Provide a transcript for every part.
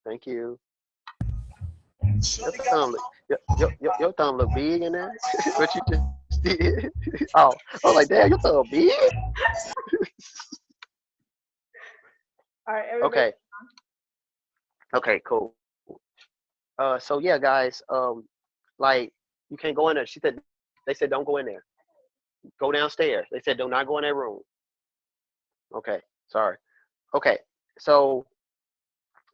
Thank you. Your thumb, your thumb look big in there. What you just did? Oh, I was like, damn, your thumb big. All right, everybody. Okay, okay, cool. So yeah, guys, like you can't go in there. They said don't go in there. Go downstairs. They said do not go in that room. Okay, sorry. Okay, so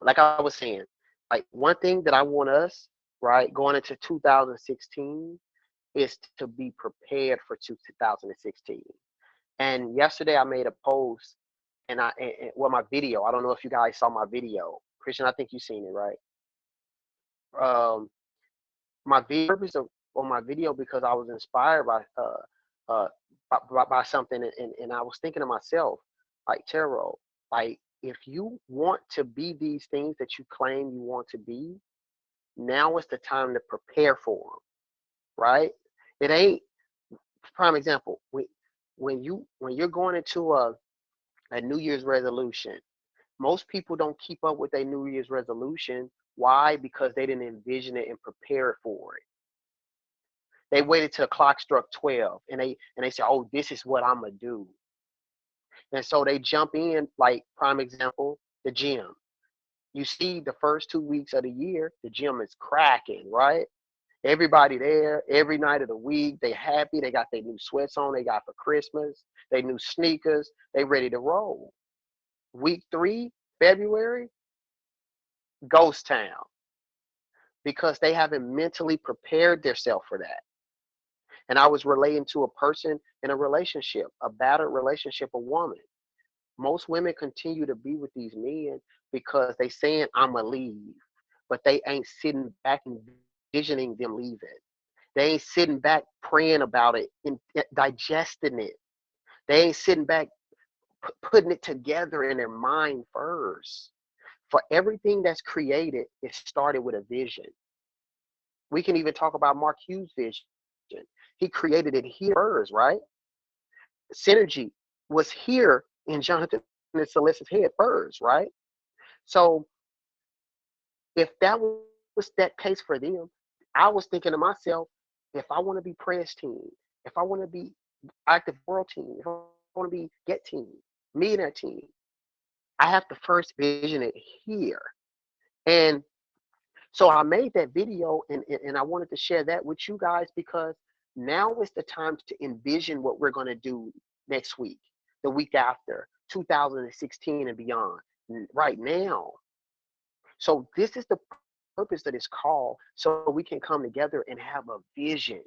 like I was saying, like one thing that I want us, right, going into 2016 is to be prepared for 2016. And yesterday I made a post well, my video. I don't know if you guys saw my video. Christian, I think you seen it, right? Um, my purpose of on my video because I was inspired uh by something, and I was thinking to myself, like Taro, like if you want to be these things that you claim you want to be, now is the time to prepare for them, right? It ain't prime example when you're going into a New Year's resolution. Most people don't keep up with their New Year's resolution. Why? Because they didn't envision it and prepare for it. They waited till the clock struck 12 and they said, "Oh, this is what I'm gonna do." And so they jump in, like prime example, the gym. You see the first 2 weeks of the year, the gym is cracking, right? Everybody there every night of the week. They happy. They got their new sweats on. They got for Christmas. They new sneakers. They ready to roll. Week 3, February, ghost town because they haven't mentally prepared themselves for that. And I was relating to a person in a relationship, a battered relationship, a woman. Most women continue to be with these men because they saying I'ma leave, but they ain't sitting back and envisioning them leaving. They ain't sitting back praying about it and digesting it. They ain't sitting back putting it together in their mind first. For everything that's created, it started with a vision. We can even talk about Mark Hughes' vision. He created it here first, right? Synergy was here in Jonathan and Celeste's head first, right? So if that was that case for them, I was thinking to myself, if I want to be press team, if I want to be active world team, if I want to be get team, millionaire team, I have to first vision it here. And so I made that video and I wanted to share that with you guys because now is the time to envision what we're going to do next week, the week after, 2016 and beyond, right now. So this is the purpose of this call so we can come together and have a vision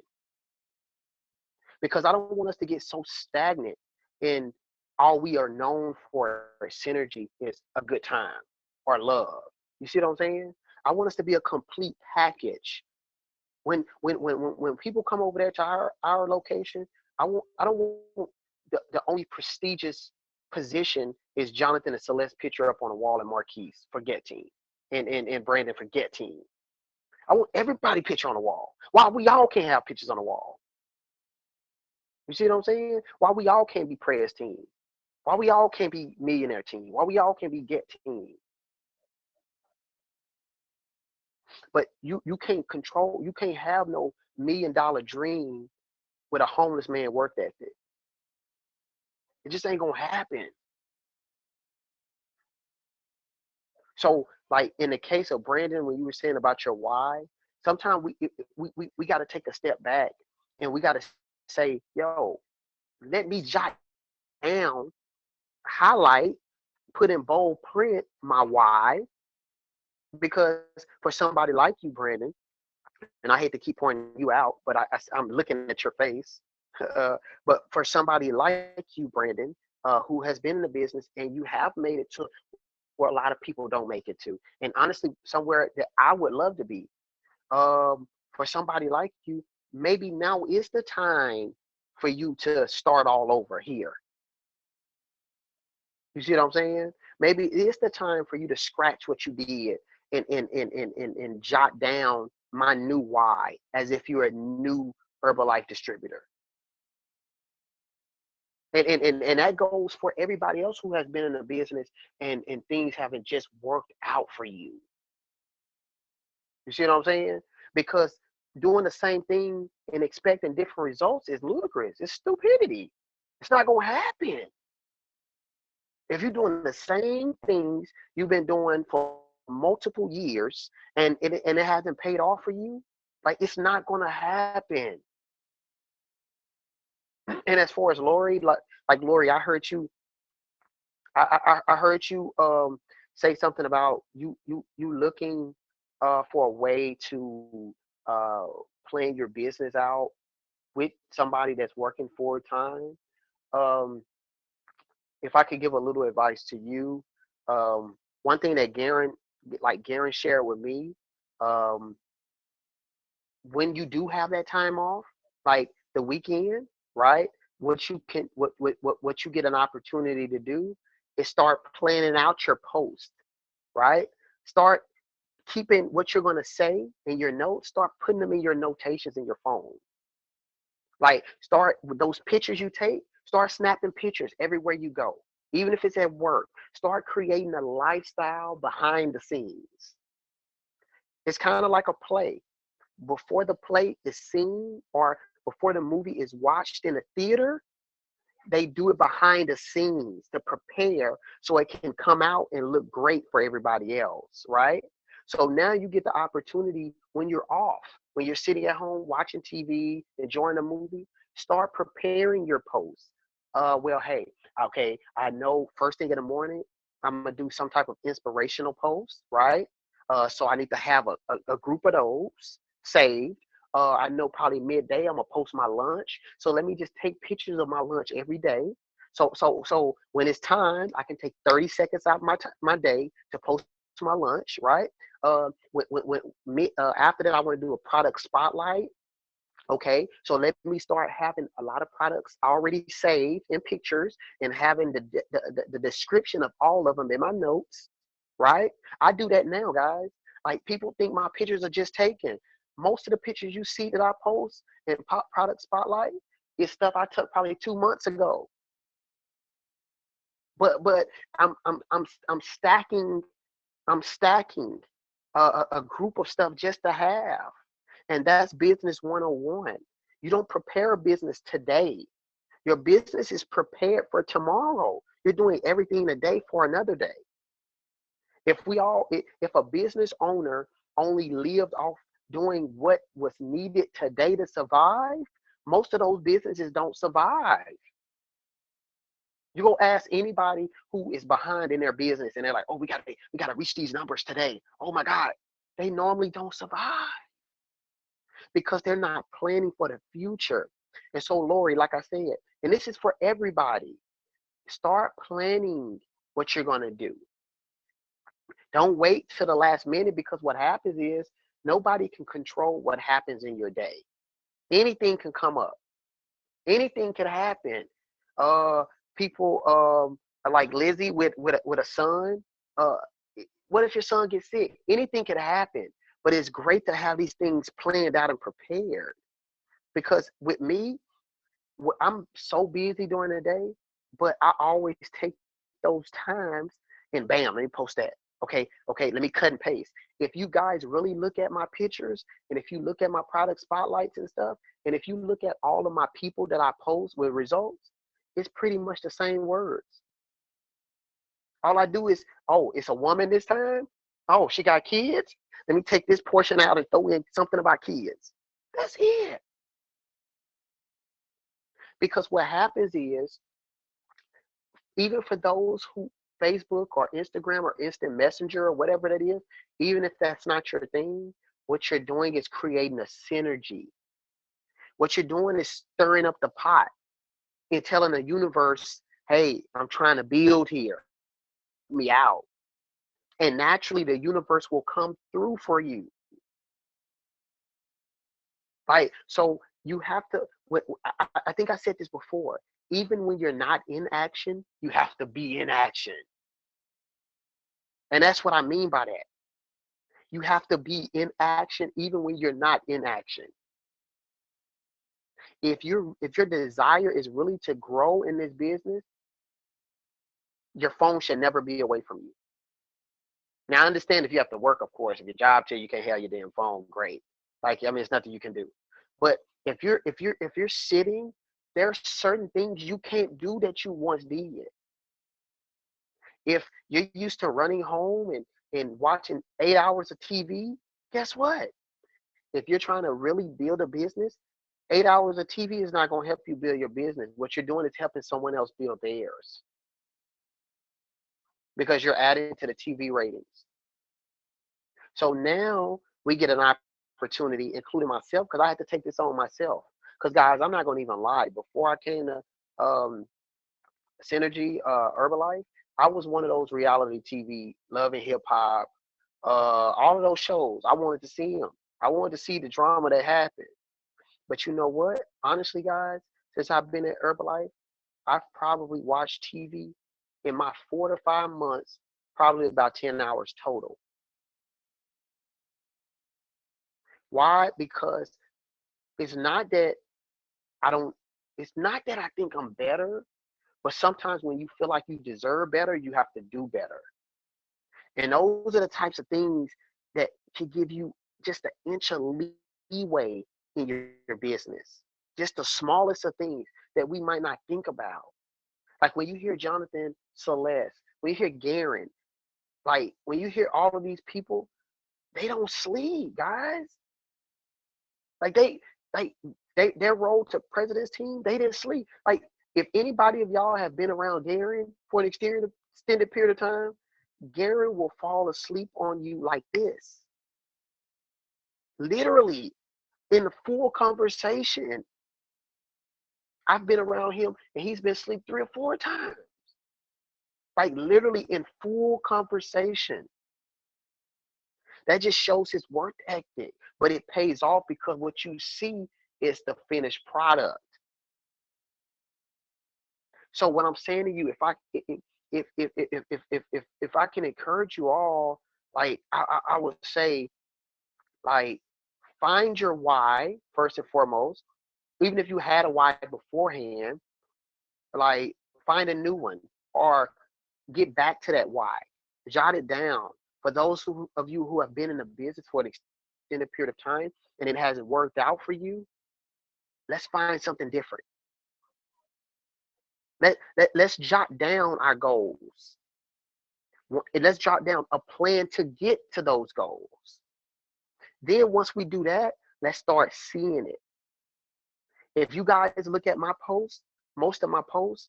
because I don't want us to get so stagnant in all we are known for synergy is a good time or love. You see what I'm saying? I want us to be a complete package. When people come over there to our location, I don't want the only prestigious position is Jonathan and Celeste picture up on a wall in Marquise for Get Team and Brandon for Get Team. I want everybody picture on the wall. Why we all can't have pictures on the wall? You see what I'm saying? Why we all can't be prayers team? Why we all can't be millionaire team? Why we all can't be Get Team? But you can't control. You can't have no $1 million dream with a homeless man work ethic. It just ain't gonna happen. So, like in the case of Brandon, when you were saying about your why, sometimes we got to take a step back and we got to say, yo, let me jot down, highlight, put in bold print my why, because for somebody like you, Brandon, and I hate to keep pointing you out, but I'm looking at your face. But for somebody like you, Brandon, who has been in the business and you have made it to where a lot of people don't make it to, and honestly, somewhere that I would love to be. For somebody like you, maybe now is the time for you to start all over here. You see what I'm saying? Maybe it's the time for you to scratch what you did and jot down my new why as if you're a new Herbalife distributor. And that goes for everybody else who has been in a business and things haven't just worked out for you. You see what I'm saying? Because doing the same thing and expecting different results is ludicrous. It's stupidity. It's not gonna happen. If you're doing the same things you've been doing for multiple years and it hasn't paid off for you, like it's not gonna happen. And as far as Lori, like Lori, I heard you say something about you looking for a way to plan your business out with somebody that's working full time. Um, if I could give a little advice to you, one thing that Garen shared with me, um, when you do have that time off, like the weekend, right? What you get an opportunity to do is start planning out your post, right? Start keeping what you're gonna say in your notes, start putting them in your notations in your phone. Like start with those pictures you take, start snapping pictures everywhere you go. Even if it's at work, start creating a lifestyle behind the scenes. It's kind of like a play. Before the play is seen or before the movie is watched in a theater, they do it behind the scenes to prepare so it can come out and look great for everybody else, right? So now you get the opportunity when you're off, when you're sitting at home watching TV, enjoying a movie, start preparing your posts. Well, hey, okay, I know first thing in the morning, I'm gonna do some type of inspirational post, right? So I need to have a group of those saved. I know probably midday I'm gonna post my lunch. So let me just take pictures of my lunch every day. So when it's time, I can take 30 seconds out of my day to post my lunch, right? After that, I want to do a product spotlight. Okay, so let me start having a lot of products already saved in pictures and having the description of all of them in my notes, right? I do that now, guys. Like people think my pictures are just taken. Most of the pictures you see that I post in product spotlight is stuff I took probably 2 months ago. But I'm stacking a group of stuff just to have. And that's business 101. You don't prepare a business today. Your business is prepared for tomorrow. You're doing everything today for another day. If a business owner only lived off doing what was needed today to survive, most of those businesses don't survive. You go ask anybody who is behind in their business and they're like, oh, we gotta reach these numbers today. Oh my God. They normally don't survive because they're not planning for the future. And so, Lori, like I said, and this is for everybody, start planning what you're going to do. Don't wait till the last minute because what happens is nobody can control what happens in your day. Anything can come up, anything can happen. Uh, People like Lizzie with a son. Uh, what if your son gets sick? Anything can happen, but it's great to have these things planned out and prepared. Because with me, I'm so busy during the day, but I always take those times and bam, let me post that. Okay, let me cut and paste. If you guys really look at my pictures and if you look at my product spotlights and stuff, and if you look at all of my people that I post with results, it's pretty much the same words. All I do is, oh, it's a woman this time. Oh, she got kids. Let me take this portion out and throw in something about kids. That's it. Because what happens is even for those who Facebook or Instagram or instant messenger or whatever that is, even if that's not your thing, what you're doing is creating a synergy. What you're doing is stirring up the pot and telling the universe, hey, I'm trying to build here, help me out. And naturally the universe will come through for you. Right. So you have to I think I said this before. Even when you're not in action, you have to be in action. And that's what I mean by that. You have to be in action even when you're not in action. If your desire is really to grow in this business, your phone should never be away from you. Now I understand if you have to work, of course. If your job tell you can't have your damn phone, great. Like I mean, it's nothing you can do. But if you're sitting, there are certain things you can't do that you once did. If you're used to running home and watching 8 hours of TV, guess what? If you're trying to really build a business, 8 hours of TV is not going to help you build your business. What you're doing is helping someone else build theirs because you're adding to the TV ratings. So now we get an opportunity, including myself, because I had to take this on myself. Because guys, I'm not going to even lie. Before I came to um, Synergy Herbalife, I was one of those reality TV, Love and Hip Hop, all of those shows. I wanted to see them. I wanted to see the drama that happened. But you know what? Honestly, guys, since I've been at Herbalife, I've probably watched TV in my 4 to 5 months, probably about 10 hours total. Why? Because it's not that I don't, it's not that I think I'm better, but sometimes when you feel like you deserve better, you have to do better. And those are the types of things that can give you just an inch of leeway in your business. Just the smallest of things that we might not think about. Like when you hear Jonathan Celeste, when you hear Garen, like when you hear all of these people, they don't sleep, guys. Like like their role to president's team, they didn't sleep. Like if anybody of y'all have been around Garen for an extended period of time, Garen will fall asleep on you like this, literally in the full conversation. I've been around him and he's been asleep 3 or 4 times, like literally in full conversation. That just shows his work ethic, but it pays off because what you see is the finished product. So what I'm saying to you, if I can encourage you all, like I would say, like find your why first and foremost. Even if you had a why beforehand, like find a new one or get back to that why. Jot it down. For those of you who have been in the business for an extended period of time and it hasn't worked out for you, let's find something different. Let's jot down our goals. And let's jot down a plan to get to those goals. Then once we do that, let's start seeing it. If you guys look at my posts, most of my posts,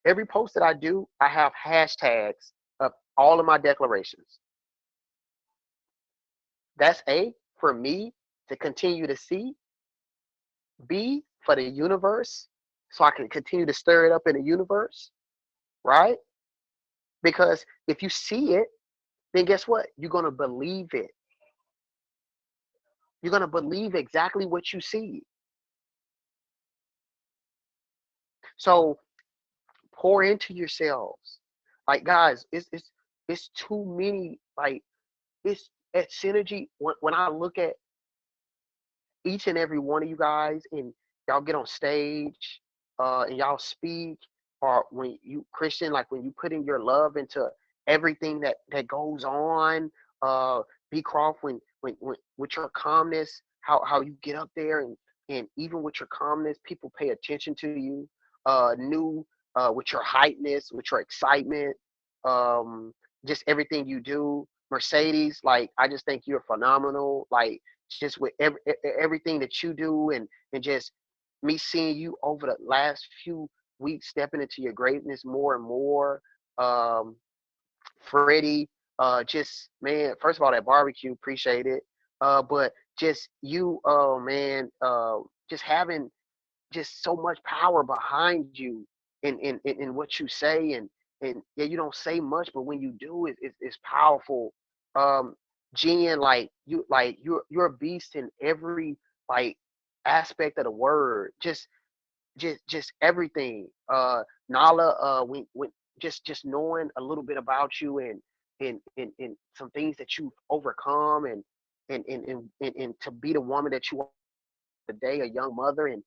every post that I do, I have hashtags of all of my declarations. That's A, for me to continue to see. B, for the universe, so I can continue to stir it up in the universe, right? Because if you see it, then guess what? You're going to believe it. You're going to believe exactly what you see. So pour into yourselves. Like guys, it's too many. Like it's at Synergy. When I look at each and every one of you guys and y'all get on stage and y'all speak, or when you Christian, like when you put in your love into everything that goes on, B Croft, when with your calmness, how you get up there and even with your calmness, people pay attention to you. New with your heightness, with your excitement, um, just everything you do. Mercedes, like I just think you're phenomenal. Like just with everything that you do and just me seeing you over the last few weeks stepping into your greatness more and more. Um, Freddie, just man, first of all, that barbecue, appreciate it. But just you, oh man, just having just so much power behind you in what you say and yeah, you don't say much, but when you do, it's powerful. Um, Jen, like you're a beast in every like aspect of the word. Just everything. Nala, when just knowing a little bit about you and some things that you've overcome and to be the woman that you are today, a young mother and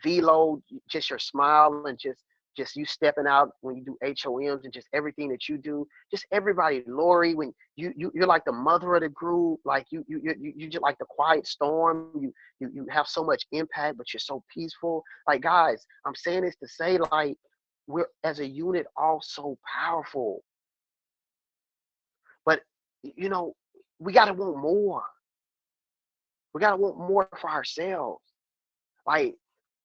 Velo, just your smile and just just you stepping out when you do HOMs and just everything that you do. Just everybody, Lori, when you're like the mother of the group, like you just like the quiet storm. You have so much impact, but you're so peaceful. Like guys, I'm saying this to say like we're as a unit all so powerful, but you know we gotta want more. We gotta want more for ourselves. Like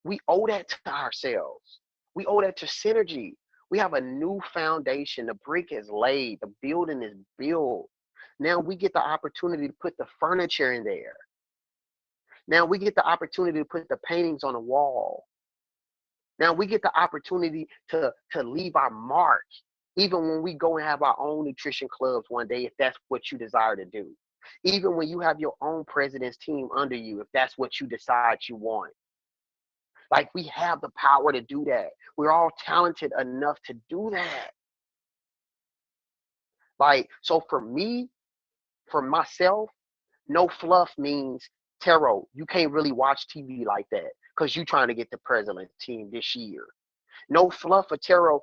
we owe that to ourselves. We owe that to synergy. We have a new foundation. The brick is laid. The building is built. Now we get the opportunity to put the furniture in there. Now we get the opportunity to put the paintings on the wall. Now we get the opportunity to leave our mark, even when we go and have our own nutrition clubs one day, if that's what you desire to do. Even when you have your own president's team under you, if that's what you decide you want. Like we have the power to do that. We're all talented enough to do that. Like, so for me, for myself, no fluff means tarot. You can't really watch TV like that because you're trying to get the president team this year. No fluff for tarot.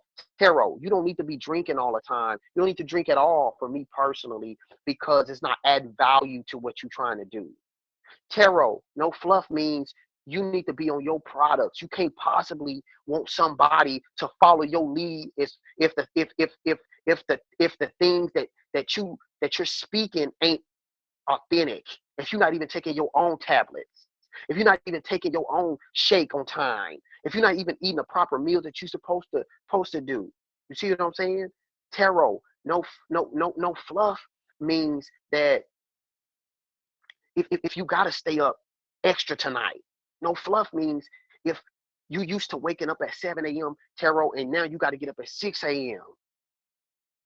You don't need to be drinking all the time. You don't need to drink at all for me personally because it's not adding value to what you're trying to do. Tarot, no fluff means you need to be on your products. You can't possibly want somebody to follow your lead if the things that you're speaking ain't authentic. If you're not even taking your own tablets, if you're not even taking your own shake on time, if you're not even eating the proper meal that you're supposed to do. You see what I'm saying? Tarot, no fluff means that if you gotta stay up extra tonight. No fluff means if you used to waking up at 7 a.m. tarot and now you got to get up at 6 a.m.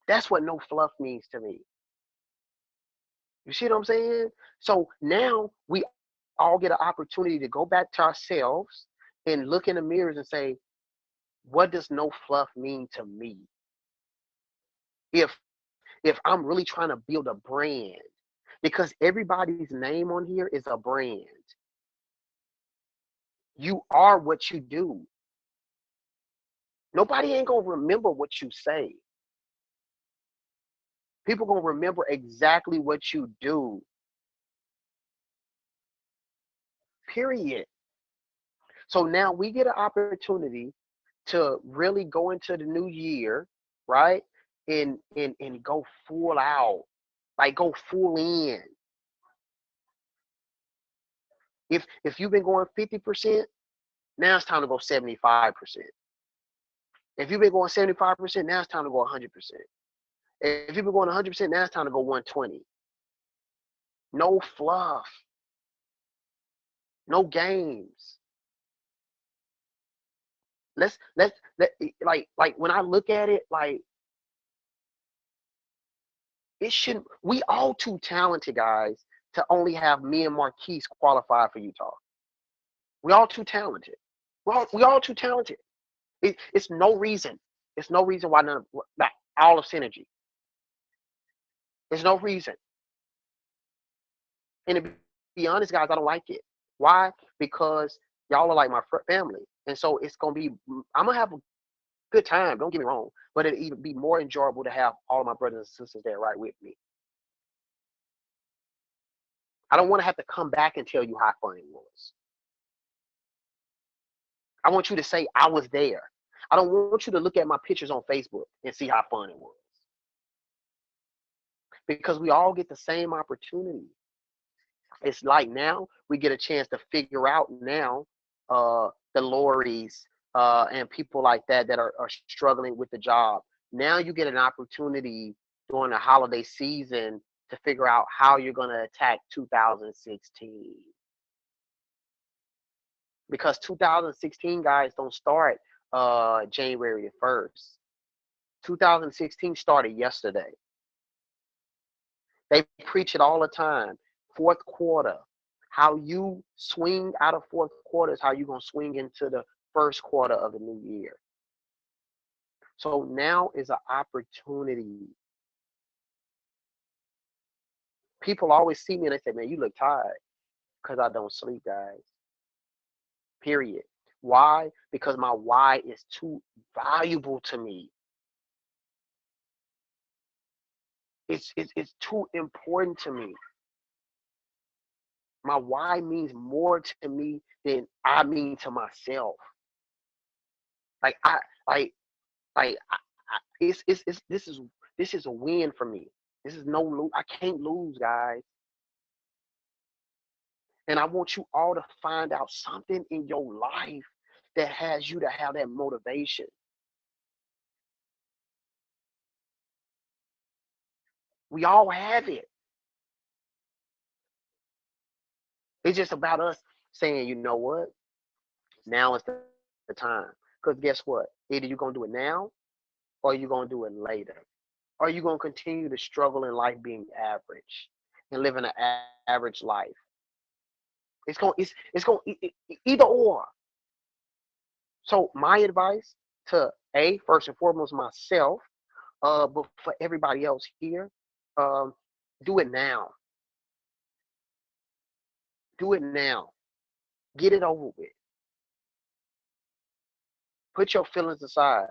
That's what no fluff means to me. You see what I'm saying? So now we all get an opportunity to go back to ourselves and look in the mirrors and say, what does no fluff mean to me? If I'm really trying to build a brand, because everybody's name on here is a brand. You are what you do. Nobody ain't gonna remember what you say. People gonna remember exactly what you do. Period. So now we get an opportunity to really go into the new year, right? And go full out, like go full in. If you've been going 50%, now it's time to go 75%. If you've been going 75%, now it's time to go 100%. If you've been going 100%, now it's time to go 120. No fluff, no games. Let like when I look at it, like it should we all too talented guys to only have me and Marquise qualify for Utah. We all too talented. We all too talented. It's no reason. It's no reason why none of not all of synergy. There's no reason. And to be honest, guys, I don't like it. Why? Because y'all are like my family, and so it's gonna be. I'm gonna have a good time. Don't get me wrong, but it'd even be more enjoyable to have all of my brothers and sisters there right with me. I don't want to have to come back and tell you how fun it was. I want you to say I was there. I don't want you to look at my pictures on Facebook and see how fun it was. Because we all get the same opportunity. It's like now we get a chance to figure out now the Loris and people like that are struggling with the job. Now you get an opportunity during the holiday season to figure out how you're going to attack 2016. Because 2016 guys don't start January the 1st. 2016 started yesterday. They preach it all the time. Fourth quarter. How you swing out of fourth quarter is how you're going to swing into the first quarter of the new year. So now is an opportunity. People always see me and they say, man, you look tired because I don't sleep, guys. Period. Why? Because my why is too valuable to me. It's too important to me. My why means more to me than I mean to myself. Like I like it's this is a win for me. This is no lose. I can't lose, guys. And I want you all to find out something in your life that has you to have that motivation. We all have it. It's just about us saying, you know what? Now is the time. Because guess what? Either you're gonna do it now or you're gonna do it later. Or you're gonna continue to struggle in life being average and living an average life. It's going either or. So my advice to first and foremost myself, but for everybody else here, um, do it now. Do it now. Get it over with. Put your feelings aside.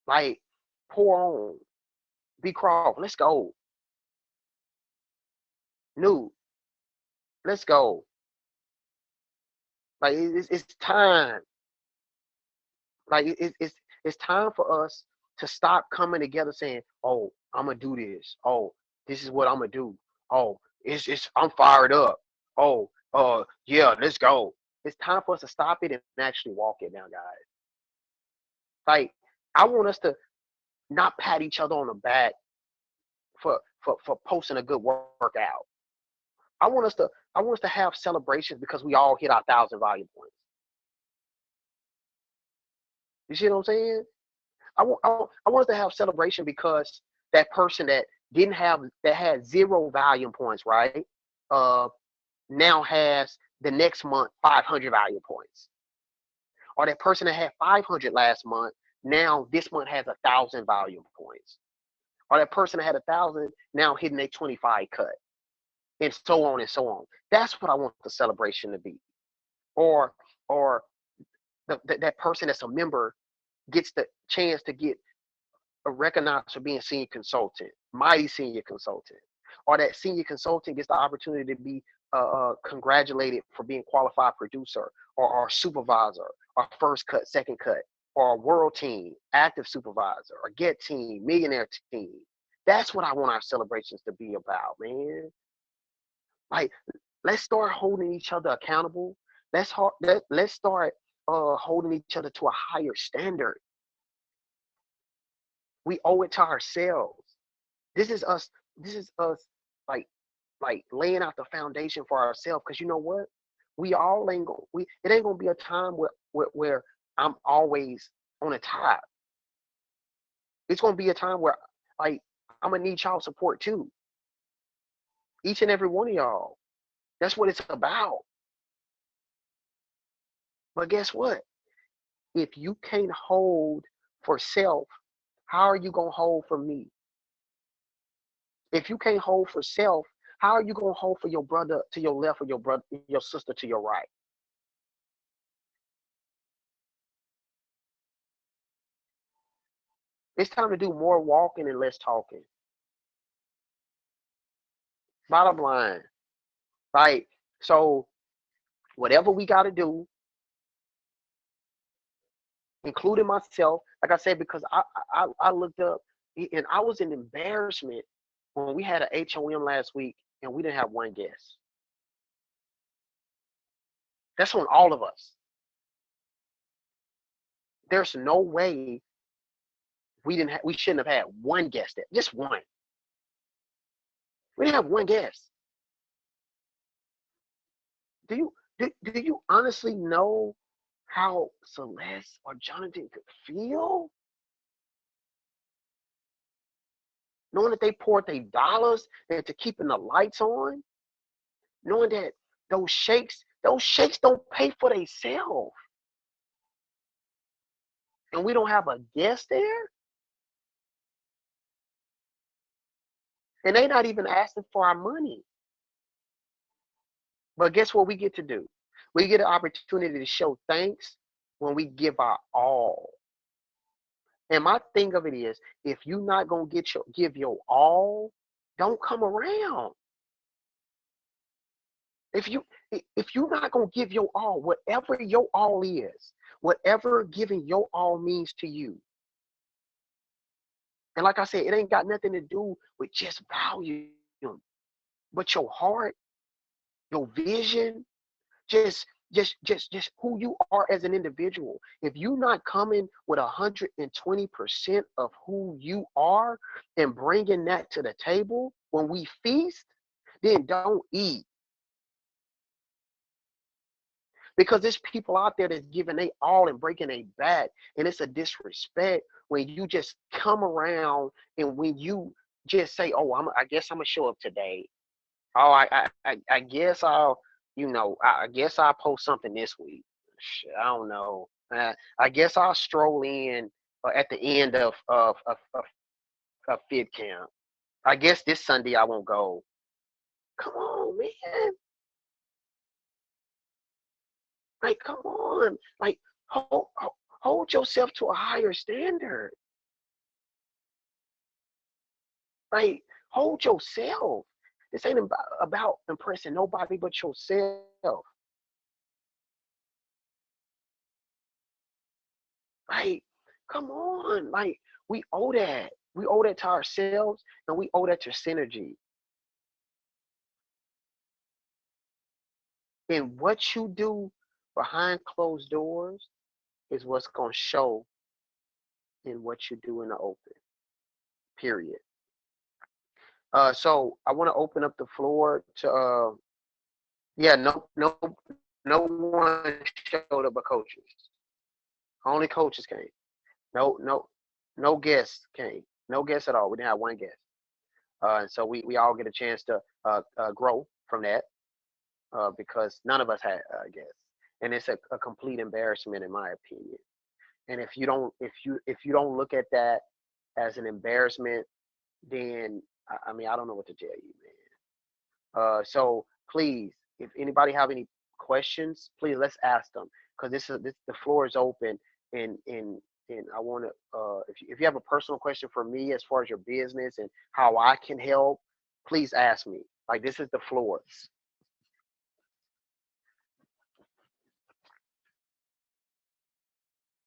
Like pour on. Be Croft. Let's go. New. Let's go. Like it's time. Like it's time for us to stop coming together saying, "Oh, I'm gonna do this. Oh, this is what I'm gonna do. Oh, it's I'm fired up. Oh, yeah, let's go." It's time for us to stop it and actually walk it now, guys. Like I want us to not pat each other on the back for posting a good workout. I want us to have celebrations because we all hit our 1,000 volume points. You see what I'm saying? I want us to have celebration because that person that didn't have that had 0 volume points, right? Uh, now has the next month 500 volume points, or that person that had 500 last month now this month has 1,000 volume points, or that person that had 1,000 now hitting a 25 cut, and so on and so on. That's what I want the celebration to be, or or that person that's a member gets the chance to get recognized for being senior consultant, mighty senior consultant, or that senior consultant gets the opportunity to be congratulated for being qualified producer or supervisor or first cut, second cut, or world team, active supervisor, or get team, millionaire team. That's what I want our celebrations to be about, man. Like, let's start holding each other accountable. Let's start holding each other to a higher standard. We owe it to ourselves. This is us. This is us, like laying out the foundation for ourselves. Because you know what? We all ain't gonna. It ain't gonna be a time where I'm always on the top. It's gonna be a time where like I'm gonna need y'all support too. Each and every one of y'all. That's what it's about. But guess what? If you can't hold for self, how are you gonna hold for me? If you can't hold for self, how are you gonna hold for your brother to your left or your sister to your right? It's time to do more walking and less talking. Bottom line, right? So whatever we got to do, including myself, like I said, because I looked up and I was in embarrassment when we had an HOM last week and we didn't have one guest. That's on all of us. There's no way we shouldn't have had one guest there, just one. We didn't have one guest. Do you honestly know how Celeste or Jonathan could feel knowing that they poured their dollars into keeping the lights on, knowing that those shakes don't pay for themselves, and we don't have a guest there, and they not even asking for our money. But guess what we get to do? We get an opportunity to show thanks when we give our all. And my thing of it is, if you're not gonna give your all, don't come around. If you if you're not gonna give your all, whatever your all is, whatever giving your all means to you, and like I said, it ain't got nothing to do with just volume, but your heart, your vision, just who you are as an individual. If you're not coming with 120% of who you are and bringing that to the table when we feast, then don't eat. Because there's people out there that's giving they all and breaking a back, and it's a disrespect when you just come around and when you just say, "Oh, I guess I'm gonna show up today. Oh, I guess I guess I'll post something this week. Shit, I don't know. I guess I'll stroll in at the end of fit camp. I guess this Sunday I won't go. Come on, man. Like, come on. Like, hold yourself to a higher standard. Like, hold yourself. This ain't about impressing nobody but yourself. Like, come on. Like, we owe that. We owe that to ourselves, and we owe that to synergy. And what you do behind closed doors is what's going to show in what you do in the open. Period. So I want to open up the floor to yeah, no one showed up but coaches. Only coaches came. No guests came. No guests at all. We didn't have one guest. And so we all get a chance to grow from that because none of us had guests, and it's a complete embarrassment in my opinion. And if you don't look at that as an embarrassment, then I mean I don't know what to tell you, man. So please, if anybody have any questions, please let's ask them because this the floor is open and I want to if you have a personal question for me as far as your business and how I can help, please ask me. Like this is the floor.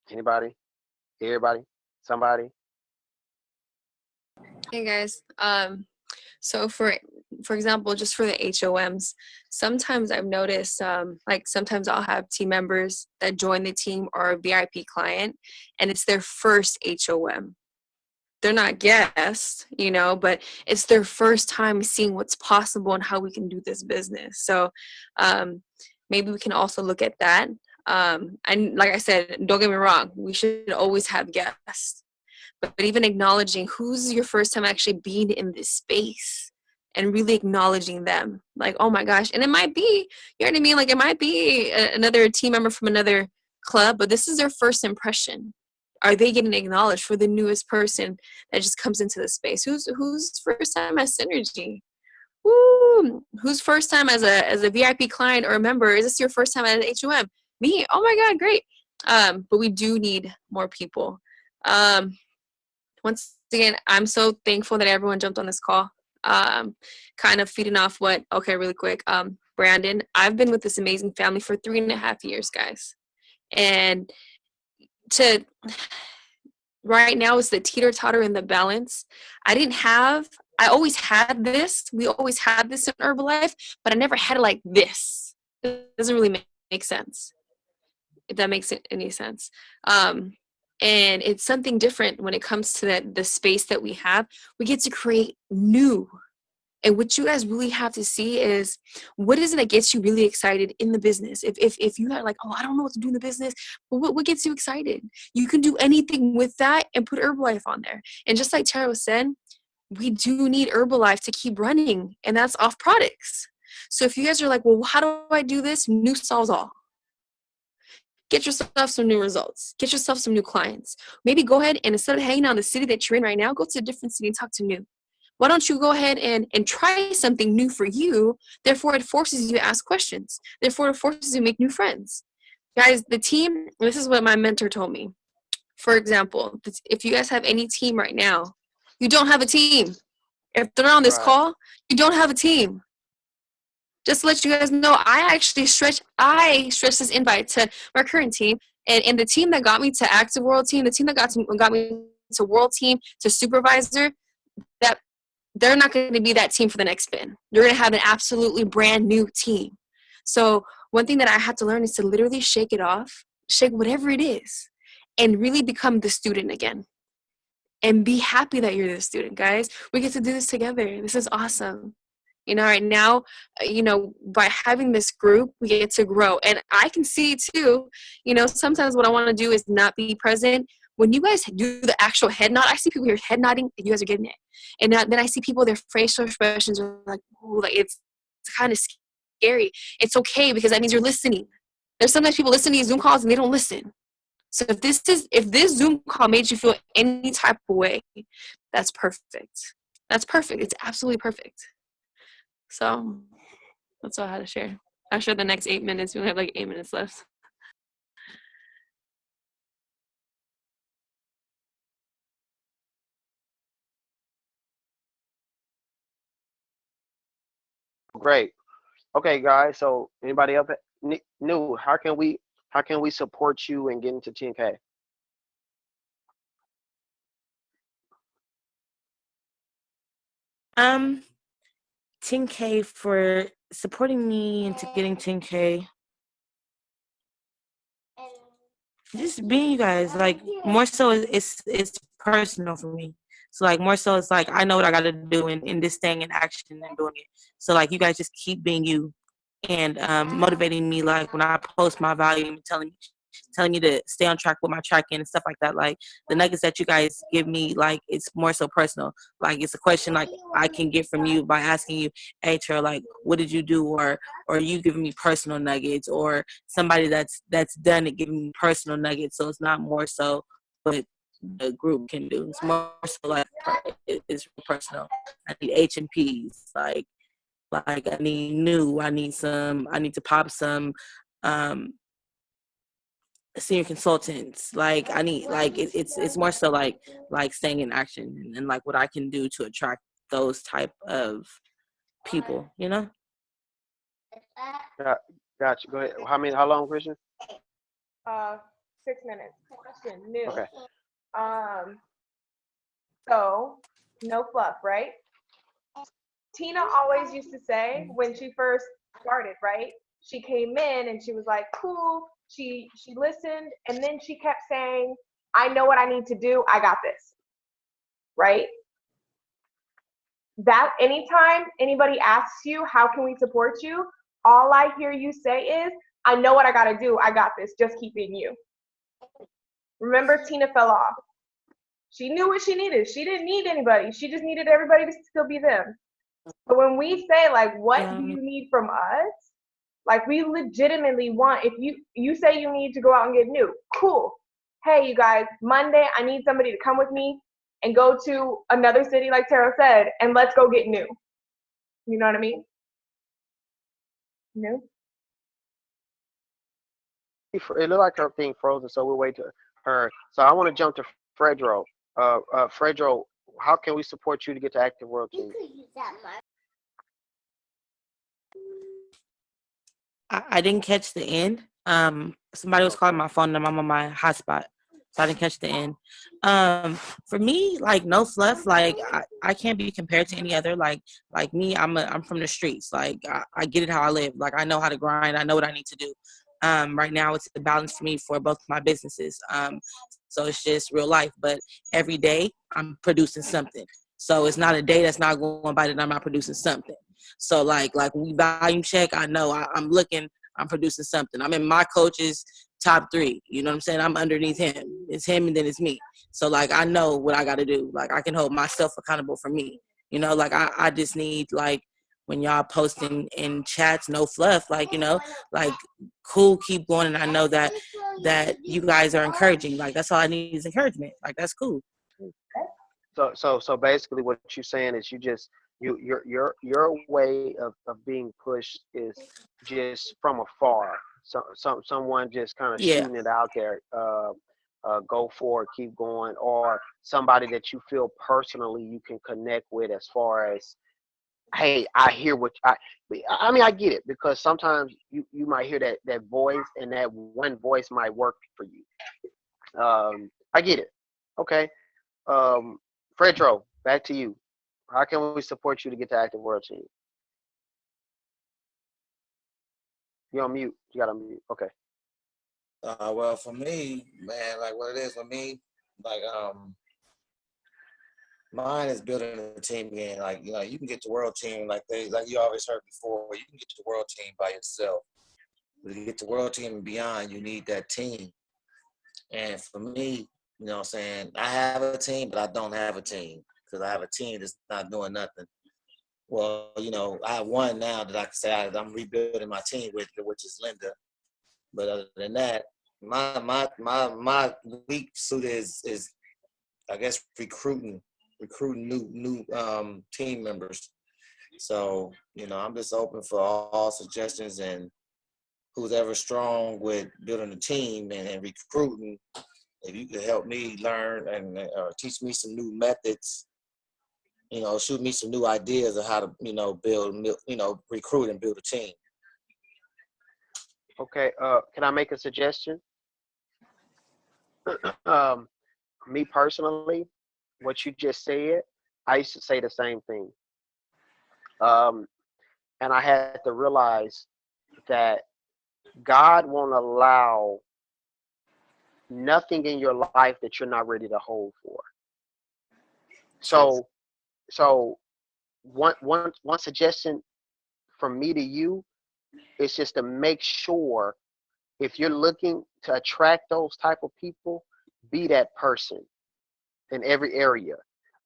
Anybody? Everybody? Somebody? Hey guys. So for example, just for the HOMs, sometimes I've noticed like sometimes I'll have team members that join the team or a VIP client and it's their first HOM. They're not guests, but it's their first time seeing what's possible and how we can do this business. So maybe we can also look at that. And like I said, don't get me wrong, we should always have guests. But even acknowledging who's your first time actually being in this space and really acknowledging them. Like, oh my gosh. And it might be, you know what I mean? Like it might be another team member from another club, but this is their first impression. Are they getting acknowledged for the newest person that just comes into the space? Who's first time as synergy? Woo! Who's first time as a VIP client or a member? Is this your first time at an HOM? Me? Oh my God, great. But we do need more people. Once again, I'm so thankful that everyone jumped on this call. Kind of feeding off really quick. Brandon, I've been with this amazing family for 3.5 years, guys. And to right now it's the teeter-totter and the balance. I always had this. We always had this in Herbalife, but I never had it like this. It doesn't really make sense, if that makes any sense. And it's something different when it comes to the space that we have. We get to create new. And what you guys really have to see is what is it that gets you really excited in the business? If you are like, oh, I don't know what to do in the business, but what gets you excited? You can do anything with that and put Herbalife on there. And just like Tara said, we do need Herbalife to keep running, and that's off products. So if you guys are like, well, how do I do this? New solves all. Get yourself some new results. Get yourself some new clients. Maybe go ahead and instead of hanging out in the city that you're in right now, go to a different city and talk to new. Why don't you go ahead and try something new for you? Therefore, it forces you to ask questions. Therefore, it forces you to make new friends. Guys, the team, this is what my mentor told me. For example, if you guys have any team right now, you don't have a team. If they're on this Right. call, you don't have a team. Just to let you guys know, I stretched this invite to my current team, and the team that got me to active world team, the team that got me to world team, to supervisor, that they're not going to be that team for the next spin. You're going to have an absolutely brand new team. So one thing that I had to learn is to literally shake it off, shake whatever it is, and really become the student again. And be happy that you're the student, guys. We get to do this together. This is awesome. Right now, by having this group, we get to grow. And I can see too, sometimes what I want to do is not be present. When you guys do the actual head nod, I see people here head nodding, and you guys are getting it. And then I see people, their facial expressions are like, ooh, like it's kind of scary. It's okay because that means you're listening. There's sometimes people listen to these Zoom calls and they don't listen. So if this Zoom call made you feel any type of way, that's perfect. That's perfect. It's absolutely perfect. So that's all I had to share. I'll share the next 8 minutes. We only have like 8 minutes left. Great. Okay, guys. So anybody up new? How can we support you and get into 10K? Um, 10K for supporting me into getting 10K. Just being you guys, like more so it's personal for me. So like more so it's like I know what I gotta do in this thing in action and doing it. So like you guys just keep being you and motivating me like when I post my volume and telling me to stay on track with my tracking and stuff like that. Like the nuggets that you guys give me, like it's more so personal. Like it's a question like I can get from you by asking you, hey Terrell, like what did you do, or you giving me personal nuggets, or somebody that's done it giving me personal nuggets. So it's not more so what the group can do. It's more so like it's personal. I need H&Ps, like I need new. I need to pop some senior consultants. Like I need like it's more so like staying in action and like what I can do to attract those type of people, you know? Got you. Go ahead. How long, Christian? Uh, 6 minutes. Question new. Okay. Um, so no fluff, right? Tina always used to say when she first started, right? She came in and she was like, cool. She listened and then she kept saying, I know what I need to do. I got this. Right? That anytime anybody asks you, how can we support you? All I hear you say is, I know what I got to do. I got this. Just keep being you. Remember, Tina fell off. She knew what she needed. She didn't need anybody. She just needed everybody to still be them. But when we say, like, what do you need from us? Like, we legitimately want, if you say you need to go out and get new, cool. Hey, you guys, Monday, I need somebody to come with me and go to another city, like Tara said, and let's go get new. You know what I mean? New? It looked like her thing frozen, so we'll wait to her. So I want to jump to Fredro. Fredro, how can we support you to get to Active World Team? I didn't catch the end. Somebody was calling my phone and I'm on my hotspot, so I didn't catch the end. For me, like no fluff, like I can't be compared to any other. Like me, I'm from the streets. Like I get it how I live. Like I know how to grind. I know what I need to do. Right now it's a balance for me for both my businesses. So it's just real life. But every day I'm producing something. So it's not a day that's not going by that I'm not producing something. So like when we volume check, I know I'm looking, I'm producing something. I'm in my coach's top 3. You know what I'm saying? I'm underneath him. It's him and then it's me. So like I know what I got to do. Like I can hold myself accountable for me. You know, like I just need like when y'all posting in chats, no fluff, like, you know, like cool, keep going. And I know that you guys are encouraging. Like that's all I need is encouragement. Like that's cool. So basically, what you're saying is your way of being pushed is just from afar. Someone just kind of Yeah. shooting it out there. Go for it, keep going, or somebody that you feel personally you can connect with as far as, hey, I hear what I mean, I get it because sometimes you might hear that voice and that one voice might work for you. I get it. Okay. Fredro, back to you. How can we support you to get to Active World Team? You're on mute. You got to mute. Okay. Well, for me, man, like what it is for me, like mine is building a team again. Like you can get the world team like you always heard before. You can get the world team by yourself. But to get the world team and beyond, you need that team. And for me, you know what I'm saying, I have a team, but I don't have a team because I have a team that's not doing nothing. Well, I have one now that I can say I'm rebuilding my team with, which is Linda. But other than that, my weak suit is I guess recruiting new team members. So I'm just open for all suggestions and who's ever strong with building a team and recruiting. If you could help me learn and teach me some new methods, shoot me some new ideas of how to build recruit and build a team. Okay. Can I make a suggestion? um, Me personally, what you just said, I used to say the same thing. Um, and I had to realize that God won't allow nothing in your life that you're not ready to hold for. True. So one suggestion from me to you is just to make sure if you're looking to attract those type of people, be that person in every area.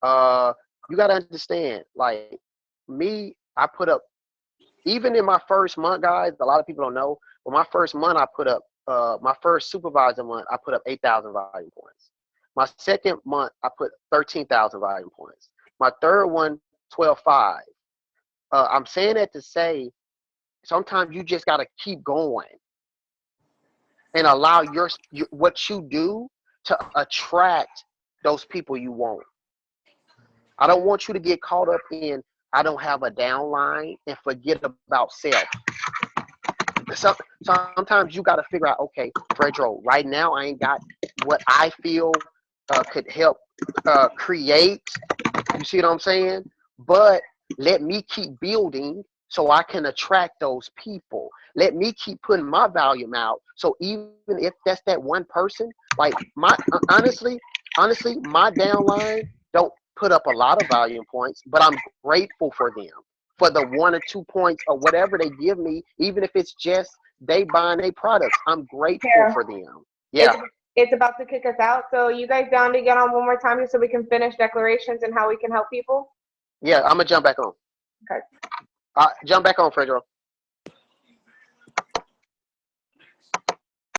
Uh, you got to understand, like me, I put up, even in my first month, guys, a lot of people don't know, but my first month, I put up, my first supervisor month, I put up 8,000 volume points. My second month, I put 13,000 volume points. My third one, 12,500. I'm saying that to say, sometimes you just got to keep going and allow what you do to attract those people you want. I don't want you to get caught up in, I don't have a downline and forget about self. Sometimes you got to figure out, okay, Fredro, right now I ain't got what I feel could help create. You see what I'm saying? But let me keep building so I can attract those people. Let me keep putting my volume out. So even if that's that one person, like honestly, my downline don't put up a lot of volume points, but I'm grateful for them for the 1 or 2 points or whatever they give me, even if it's just they buying their products. I'm grateful for them. Yeah. It's about to kick us out. So you guys down to get on one more time just so we can finish declarations and how we can help people? Yeah, I'm gonna jump back on. Okay. Jump back on, Fredro.